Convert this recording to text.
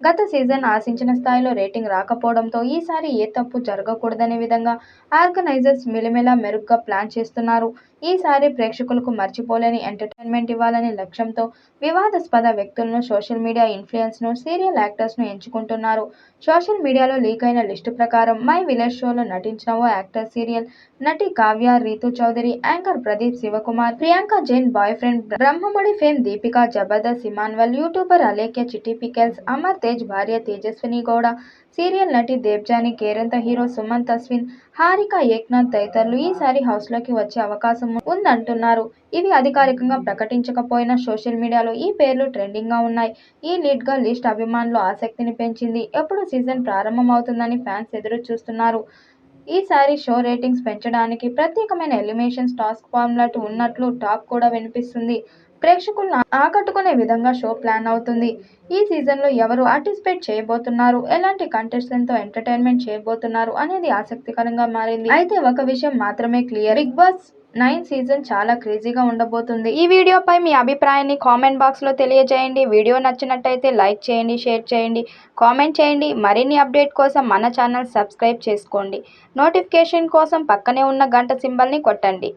గత సీజన్ ఆశించిన స్థాయిలో రేటింగ్ రాకపోవడంతో ఈసారి ఏ తప్పు జరగకూడదనే విధంగా ఆర్గనైజర్స్ మెల్లమెల్లా మెరుగ్గా ప్లాన్ చేస్తున్నారు. ఈసారి ప్రేక్షకులకు మర్చిపోలేని ఎంటర్టైన్మెంట్ ఇవ్వాలనే లక్ష్యంతో వివాదాస్పద వ్యక్తులను, సోషల్ మీడియా ఇన్ఫ్లుయెన్స్ను, సీరియల్ యాక్టర్స్ను ఎంచుకుంటున్నారు. సోషల్ మీడియాలో లీక్ అయిన లిస్టు ప్రకారం మై విలేజ్ షోలో నటించిన ఓ యాక్టర్, సీరియల్ నటి Kavya, Ritu Chaudhary, anchor Pradeep Shivakumar, Priyanka Jain boy friend Brahmamudi fame Deepika, Jabardasth Emmanuel, YouTuber Alekhya Chitti pickles, Amar Tej భార్య తేజస్విని గౌడ, సీరియల్ నటి దేవ్జాని, కేరింత హీరో సుమంత్ అశ్విన్, హారిక ఏక్నాథ్ తదితరులు ఈసారి హౌస్లోకి వచ్చే అవకాశం ఉందంటున్నారు. ఇవి అధికారికంగా ప్రకటించకపోయినా సోషల్ మీడియాలో ఈ పేర్లు ట్రెండింగ్గా ఉన్నాయి. ఈ లీడ్గా లిస్ట్ అభిమానుల ఆసక్తిని పెంచింది. ఎప్పుడు సీజన్ ప్రారంభమవుతుందని ఫ్యాన్స్ ఎదురు చూస్తున్నారు. ఈసారి షో రేటింగ్స్ పెంచడానికి ప్రత్యేకమైన ఎలిమినేషన్స్ టాస్క్ ఫార్ములా ఉన్నట్లు టాక్ కూడా వినిపిస్తుంది. ప్రేక్షకులను ఆకట్టుకునే విధంగా షో ప్లాన్ అవుతుంది. ఈ సీజన్లో ఎవరు పార్టిసిపేట్ చేయబోతున్నారు, ఎలాంటి కంటెస్టెంట్తో ఎంటర్టైన్మెంట్ చేయబోతున్నారు అనేది ఆసక్తికరంగా మారింది. అయితే ఒక విషయం మాత్రమే క్లియర్, బిగ్ బాస్ 9 సీజన్ చాలా క్రేజీగా ఉండబోతుంది. ఈ వీడియోపై మీ అభిప్రాయాన్ని కామెంట్ బాక్స్లో తెలియజేయండి. వీడియో నచ్చినట్టయితే లైక్ చేయండి, షేర్ చేయండి, కామెంట్ చేయండి. మరిన్ని అప్డేట్ కోసం మన ఛానల్ సబ్స్క్రైబ్ చేసుకోండి. నోటిఫికేషన్ కోసం పక్కనే ఉన్న గంట సింబల్ని కొట్టండి.